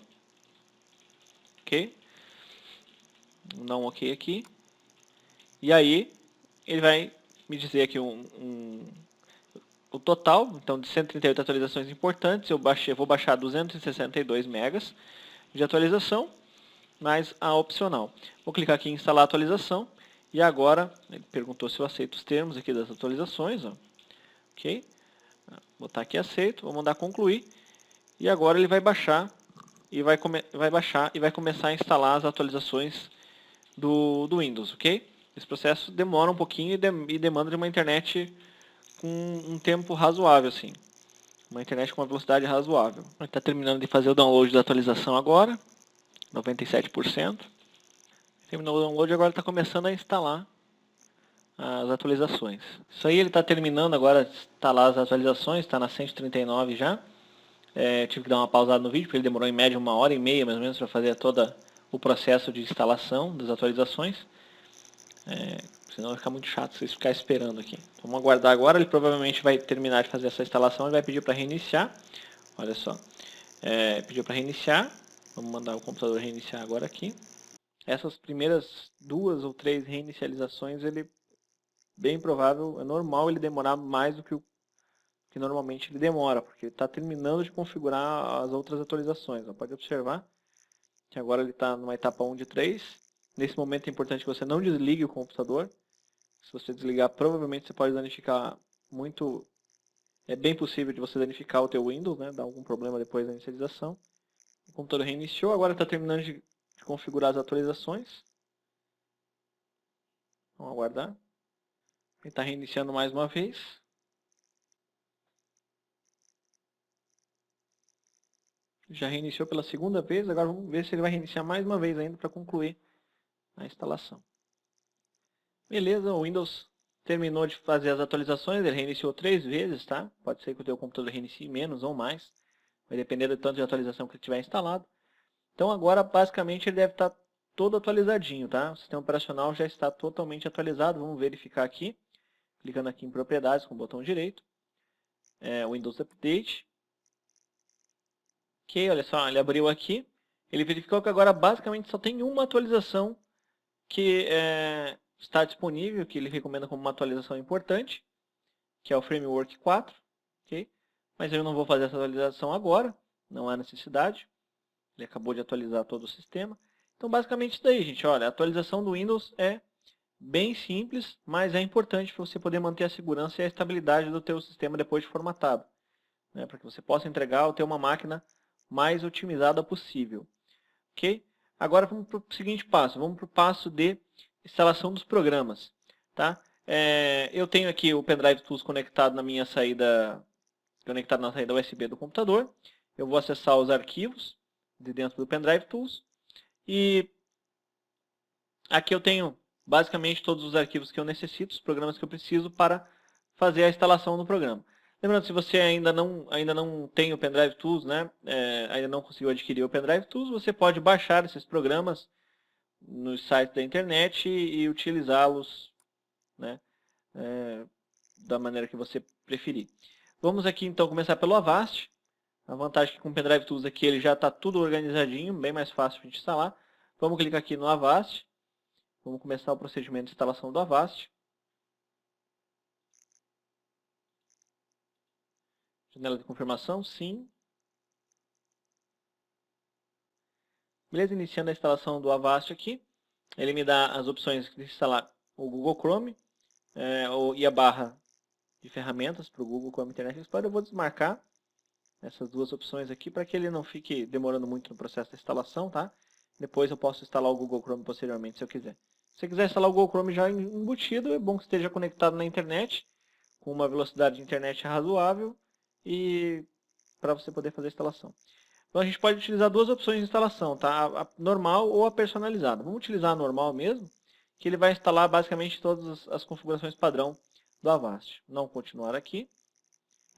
Ok? Vou dar um OK aqui. E aí, ele vai me dizer aqui o total, então de 138 atualizações importantes, eu vou baixar 262 megas de atualização, mais a opcional. Vou clicar aqui em instalar a atualização. E agora, ele perguntou se eu aceito os termos aqui das atualizações. Ó. Ok? Vou botar aqui aceito, vou mandar concluir. E agora ele vai baixar e vai começar a instalar as atualizações do Windows. Ok? Esse processo demora um pouquinho e demanda de uma internet com um tempo razoável. Assim. Uma internet com uma velocidade razoável. Ele está terminando de fazer o download da atualização agora. 97%. Terminou o download e agora está começando a instalar as atualizações. Isso aí ele está terminando agora de instalar as atualizações, está na 139 já. Tive que dar uma pausada no vídeo, porque ele demorou em média 1h30 mais ou menos para fazer todo o processo de instalação das atualizações. Senão vai ficar muito chato vocês ficarem esperando aqui. Então, vamos aguardar agora, ele provavelmente vai terminar de fazer essa instalação e vai pedir para reiniciar. Olha só, pediu para reiniciar, vamos mandar o computador reiniciar agora aqui. Essas primeiras 2 ou 3 reinicializações, ele bem provável, é normal ele demorar mais do que o que normalmente ele demora, porque ele está terminando de configurar as outras atualizações. Pode observar que agora ele está numa etapa 1 de 3. Nesse momento é importante que você não desligue o computador. Se você desligar, provavelmente você pode danificar muito. É bem possível de você danificar o teu Windows, né? Dar algum problema depois da inicialização. O computador reiniciou, agora está terminando de configurar as atualizações. Vamos aguardar. Ele está reiniciando mais uma vez. Já reiniciou pela segunda vez, agora vamos ver se ele vai reiniciar mais uma vez ainda para concluir a instalação. Beleza, o Windows terminou de fazer as atualizações, ele reiniciou 3 vezes, tá? Pode ser que o teu computador reinicie menos ou mais, vai depender do tanto de atualização que ele tiver instalado. Então agora basicamente ele deve estar todo atualizadinho, tá? O sistema operacional já está totalmente atualizado, vamos verificar aqui, clicando aqui em propriedades com o botão direito, Windows Update. Ok, olha só, ele abriu aqui, ele verificou que agora basicamente só tem uma atualização que está disponível, que ele recomenda como uma atualização importante, que é o Framework 4, ok? Mas eu não vou fazer essa atualização agora, não há necessidade. Ele acabou de atualizar todo o sistema. Então, basicamente isso daí, gente. Olha, a atualização do Windows é bem simples, mas é importante para você poder manter a segurança e a estabilidade do teu sistema depois de formatado. Né? Para que você possa entregar ou ter uma máquina mais otimizada possível. Ok? Agora vamos para o seguinte passo. Vamos para o passo de instalação dos programas. Tá? Eu tenho aqui o Pendrive Tools conectado na minha saída, USB do computador. Eu vou acessar os arquivos de dentro do Pendrive Tools. E aqui eu tenho basicamente todos os arquivos que eu necessito, os programas que eu preciso para fazer a instalação do programa. Lembrando, se você ainda não tem o Pendrive Tools, né, ainda não conseguiu adquirir o Pendrive Tools, você pode baixar esses programas nos sites da internet e utilizá-los né? Da maneira que você preferir. Vamos aqui então começar pelo Avast. A vantagem é que com o Pendrive Tools aqui ele já está tudo organizadinho, bem mais fácil de instalar. Vamos clicar aqui no Avast. Vamos começar o procedimento de instalação do Avast. Janela de confirmação, sim. Beleza, iniciando a instalação do Avast aqui. Ele me dá as opções de instalar o Google Chrome e a barra de ferramentas para o Google Chrome Internet Explorer. Eu vou desmarcar essas duas opções aqui para que ele não fique demorando muito no processo de instalação, tá? Depois eu posso instalar o Google Chrome posteriormente, se eu quiser. Se você quiser instalar o Google Chrome já embutido, é bom que esteja conectado na internet, com uma velocidade de internet razoável, e para você poder fazer a instalação. Então a gente pode utilizar duas opções de instalação, tá? A normal ou a personalizada. Vamos utilizar a normal mesmo, que ele vai instalar basicamente todas as configurações padrão do Avast. Não continuar aqui.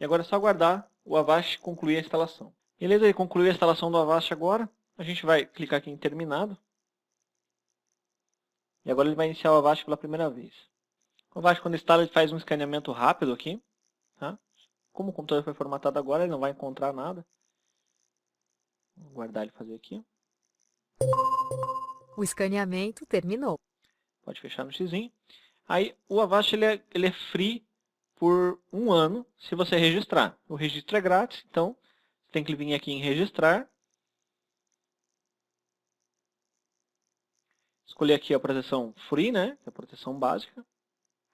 E agora é só aguardar o Avast concluir a instalação. Beleza, ele concluiu a instalação do Avast agora. A gente vai clicar aqui em terminado. E agora ele vai iniciar o Avast pela primeira vez. O Avast, quando instala, ele faz um escaneamento rápido aqui. Tá? Como o computador foi formatado agora, ele não vai encontrar nada. Vou guardar ele fazer aqui. O escaneamento terminou. Pode fechar no xizinho. Aí o Avast ele é free por 1 ano se você registrar. O registro é grátis, então você tem que vir aqui em registrar. Escolher aqui a proteção free, né? Que é a proteção básica.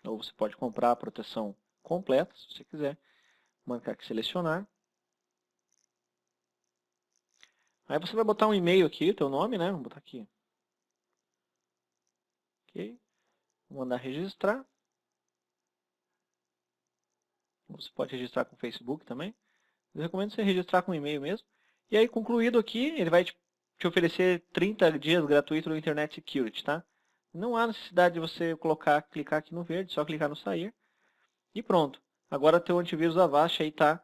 Ou você pode comprar a proteção completa, se você quiser. Marcar aqui selecionar. Aí você vai botar um e-mail aqui, teu nome, né? Vamos botar aqui. Ok. Vou mandar registrar. Você pode registrar com o Facebook também. Eu recomendo você registrar com e-mail mesmo. E aí, concluído aqui, ele vai te oferecer 30 dias gratuito do Internet Security, tá? Não há necessidade de você clicar aqui no verde, só clicar no sair. E pronto. Agora teu antivírus Avast aí está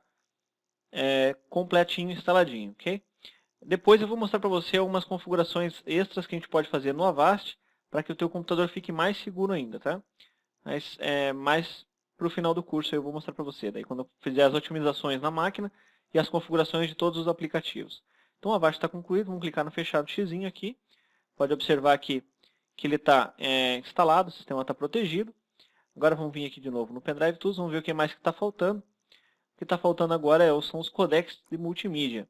completinho, instaladinho, ok? Depois eu vou mostrar para você algumas configurações extras que a gente pode fazer no Avast para que o teu computador fique mais seguro ainda, tá? Mas mais para o final do curso eu vou mostrar para você. Daí quando eu fizer as otimizações na máquina e as configurações de todos os aplicativos. Então o Avast está concluído, vamos clicar no fechado xizinho aqui. Pode observar aqui que ele está instalado, o sistema está protegido. Agora vamos vir aqui de novo no Pendrive Tools, vamos ver o que mais que está faltando. O que está faltando agora são os codecs de multimídia.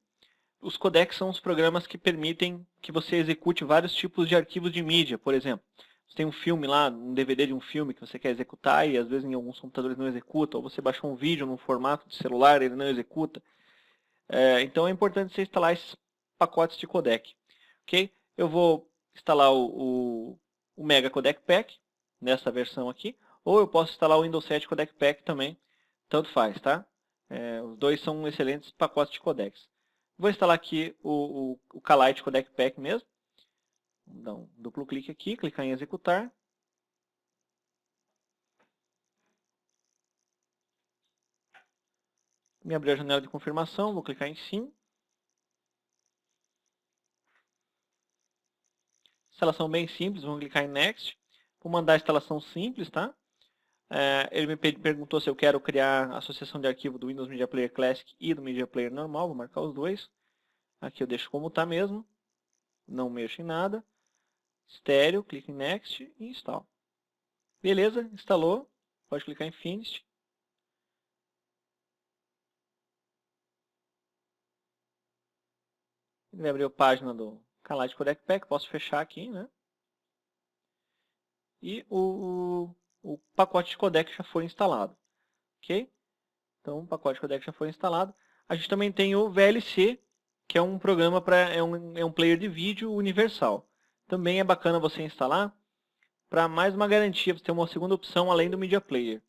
Os codecs são os programas que permitem que você execute vários tipos de arquivos de mídia, por exemplo. Você tem um filme lá, um DVD de um filme que você quer executar e às vezes em alguns computadores não executa, ou você baixou um vídeo num formato de celular e ele não executa. Então é importante você instalar esses pacotes de codec. Okay? Eu vou instalar o Mega Codec Pack, nessa versão aqui, ou eu posso instalar o Windows 7 Codec Pack também, tanto faz, tá? Os dois são excelentes pacotes de codecs. Vou instalar aqui o Kalite Codec Pack mesmo. Vou dar um duplo clique aqui, clicar em executar. Me abriu a janela de confirmação, vou clicar em sim. Instalação bem simples, vamos clicar em next. Vou mandar a instalação simples, tá? Ele me perguntou se eu quero criar a associação de arquivo do Windows Media Player Classic e do Media Player normal, vou marcar os dois. Aqui eu deixo como está mesmo, não mexo em nada. Estéreo, clique em next e install. Beleza, instalou, pode clicar em finish. Ele vai abrir a página do Kalite Codec Pack, posso fechar aqui, né? E o pacote de codec já foi instalado, ok? Então o pacote de codec já foi instalado. A gente também tem o VLC, que é um programa é um player de vídeo universal. Também é bacana você instalar para mais uma garantia, você ter uma segunda opção além do Media Player.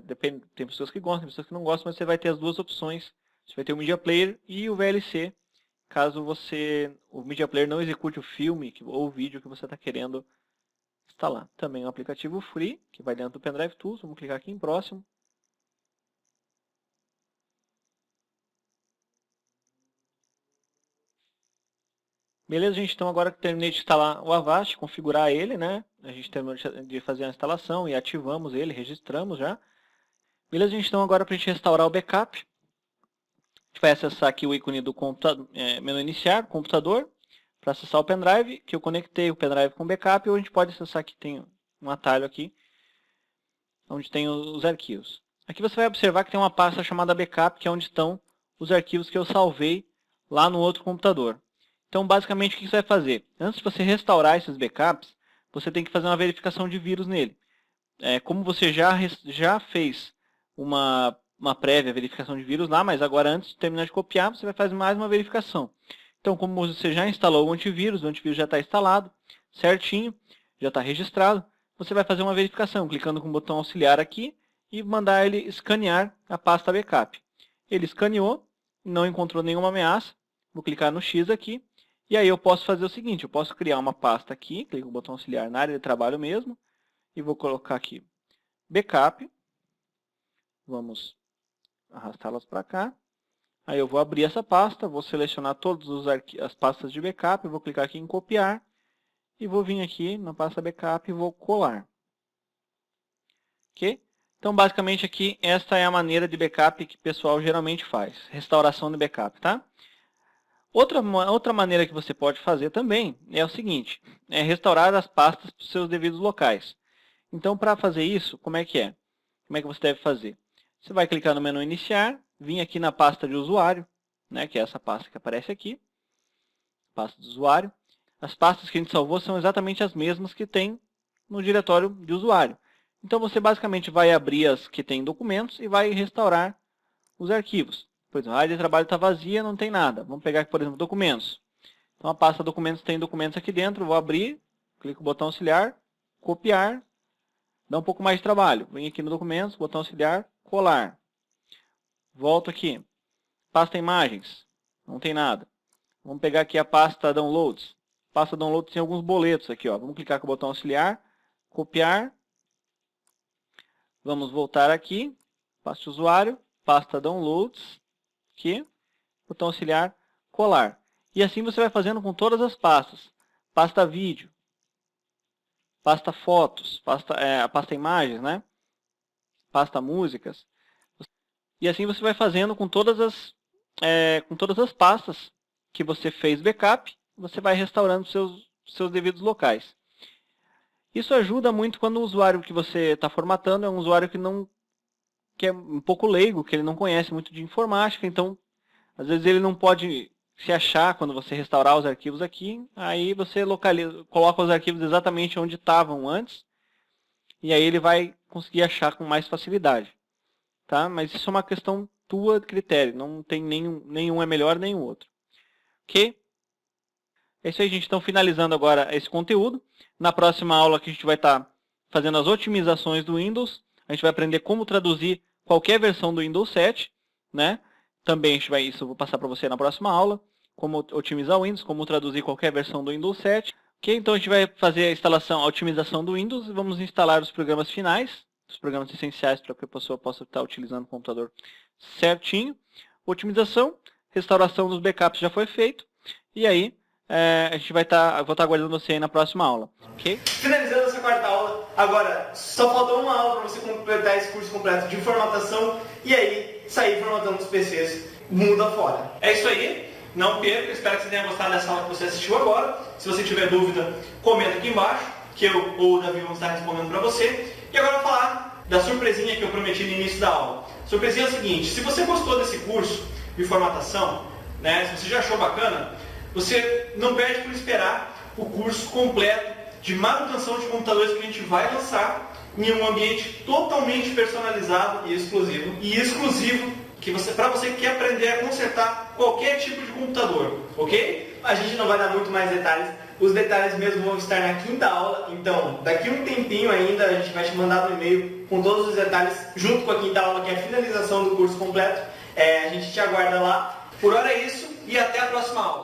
Depende, tem pessoas que gostam, tem pessoas que não gostam, mas você vai ter as duas opções. Você vai ter o Media Player e o VLC, caso o Media Player não execute o filme ou o vídeo que você está querendo instalar. Também é um aplicativo free, que vai dentro do Pendrive Tools. Vamos clicar aqui em próximo. Beleza, gente? Então agora que terminei de instalar o Avast, configurar ele, né? A gente terminou de fazer a instalação e ativamos ele, registramos já. Beleza, gente? Então agora para a gente restaurar o backup, a gente vai acessar aqui o ícone do menu iniciar, computador, para acessar o pendrive, que eu conectei o pendrive com o backup, ou a gente pode acessar aqui, tem um atalho aqui, onde tem os arquivos. Aqui você vai observar que tem uma pasta chamada backup, que é onde estão os arquivos que eu salvei lá no outro computador. Então, basicamente, o que você vai fazer? Antes de você restaurar esses backups, você tem que fazer uma verificação de vírus nele. Como você já fez uma prévia verificação de vírus lá, mas agora antes de terminar de copiar, você vai fazer mais uma verificação. Então, como você já instalou o antivírus já está instalado, certinho, já está registrado, você vai fazer uma verificação, clicando com o botão auxiliar aqui e mandar ele escanear a pasta backup. Ele escaneou, não encontrou nenhuma ameaça, vou clicar no X aqui, e aí eu posso fazer o seguinte, eu posso criar uma pasta aqui, clico no botão auxiliar na área de trabalho mesmo, e vou colocar aqui backup, vamos arrastá-las para cá. Aí eu vou abrir essa pasta, vou selecionar todas as pastas de backup, vou clicar aqui em copiar e vou vir aqui na pasta backup e vou colar. Ok? Então basicamente aqui esta é a maneira de backup que o pessoal geralmente faz, restauração de backup, tá? Outra maneira que você pode fazer também é o seguinte, é restaurar as pastas para os seus devidos locais. Então para fazer isso, como é que é? Como é que você deve fazer? Você vai clicar no menu iniciar, vir aqui na pasta de usuário, né, que é essa pasta que aparece aqui, pasta de usuário. As pastas que a gente salvou são exatamente as mesmas que tem no diretório de usuário. Então você basicamente vai abrir as que tem documentos e vai restaurar os arquivos. Por exemplo, a área de trabalho está vazia, não tem nada. Vamos pegar aqui, por exemplo, documentos. Então a pasta documentos tem documentos aqui dentro, vou abrir, clico no botão auxiliar, copiar, dá um pouco mais de trabalho. Vem aqui no documentos, botão auxiliar, colar. Volto aqui. Pasta imagens. Não tem nada. Vamos pegar aqui a pasta downloads. Pasta downloads tem alguns boletos aqui, ó. Vamos clicar com o botão auxiliar, copiar. Vamos voltar aqui. Pasta usuário, pasta downloads. Aqui. Botão auxiliar, colar. E assim você vai fazendo com todas as pastas. Pasta vídeo. Pasta fotos. Pasta imagens, né? Pasta músicas. E assim você vai fazendo com todas as pastas que você fez backup, você vai restaurando seus devidos locais. Isso ajuda muito quando o usuário que você está formatando é um usuário que é um pouco leigo, que ele não conhece muito de informática, então às vezes ele não pode se achar quando você restaurar os arquivos aqui, aí você coloca os arquivos exatamente onde estavam antes, e aí ele vai conseguir achar com mais facilidade. Tá? Mas isso é uma questão tua de critério, não tem nenhum é melhor nem o outro. Ok? É isso aí, gente. Então, finalizando agora esse conteúdo. Na próxima aula que a gente vai estar fazendo as otimizações do Windows, a gente vai aprender como traduzir qualquer versão do Windows 7, né? Também isso eu vou passar para você na próxima aula, como otimizar o Windows, como traduzir qualquer versão do Windows 7. Ok? Então, a gente vai fazer a instalação, a otimização do Windows e vamos instalar os programas finais, os programas essenciais para que a pessoa possa estar utilizando o computador certinho. Otimização, restauração dos backups já foi feito. E aí, a gente vou estar aguardando você aí na próxima aula. Ok? Finalizando essa quarta aula, agora só faltou uma aula para você completar esse curso completo de formatação e aí sair formatando os PCs mundo afora. É isso aí. Não perca, espero que você tenha gostado dessa aula que você assistiu agora. Se você tiver dúvida, comenta aqui embaixo, que eu ou o Davi vamos estar respondendo para você. E agora eu vou falar da surpresinha que eu prometi no início da aula. A surpresinha é o seguinte, se você gostou desse curso de formatação, né, se você já achou bacana, você não perde por esperar o curso completo de manutenção de computadores que a gente vai lançar em um ambiente totalmente personalizado e exclusivo para você que quer aprender a consertar qualquer tipo de computador, ok? A gente não vai dar muito mais detalhes. Os detalhes mesmo vão estar na quinta aula, então daqui um tempinho ainda a gente vai te mandar no e-mail com todos os detalhes, junto com a quinta aula, que é a finalização do curso completo. A gente te aguarda lá. Por hora é isso e até a próxima aula.